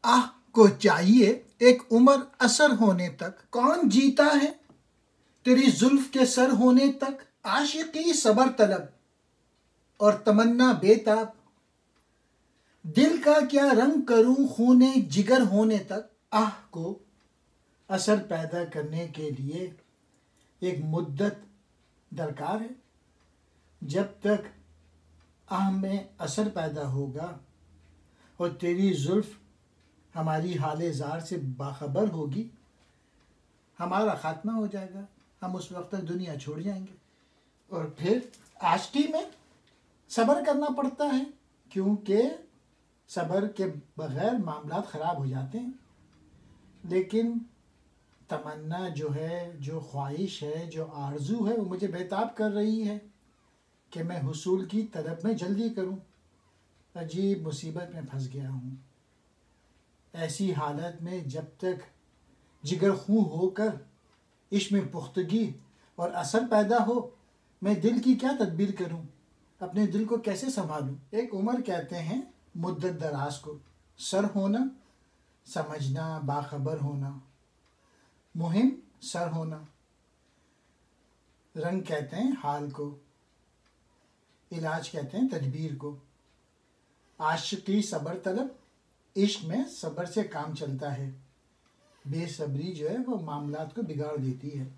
آہ کو چاہیے ایک عمر اثر ہونے تک، کون جیتا ہے تیری زلف کے سر ہونے تک، عاشقی صبر طلب اور تمنا بے تاب، دل کا کیا رنگ کروں خون جگر ہونے تک۔ آہ کو اثر پیدا کرنے کے لیے ایک مدت درکار ہے۔ جب تک آہ میں اثر پیدا ہوگا اور تیری زلف ہماری حال زار سے باخبر ہوگی، ہمارا خاتمہ ہو جائے گا، ہم اس وقت تک دنیا چھوڑ جائیں گے۔ اور پھر عاشقی میں صبر کرنا پڑتا ہے، کیونکہ صبر کے بغیر معاملات خراب ہو جاتے ہیں۔ لیکن تمنا جو ہے، جو خواہش ہے، جو آرزو ہے، وہ مجھے بیتاب کر رہی ہے کہ میں حصول کی طلب میں جلدی کروں۔ عجیب مصیبت میں پھنس گیا ہوں۔ ایسی حالت میں جب تک جگر خوں ہو کر عشق میں پختگی اور اثر پیدا ہو، میں دل کی کیا تدبیر کروں، اپنے دل کو کیسے سنبھالوں۔ ایک عمر کہتے ہیں مدت دراز کو، سر ہونا، سمجھنا، باخبر ہونا، مہم سر ہونا۔ رنگ کہتے ہیں حال کو، علاج کہتے ہیں تدبیر کو۔ عاشقی صبر طلب، عشق میں صبر سے کام چلتا ہے، بے صبری جو ہے وہ معاملات کو بگاڑ دیتی ہے۔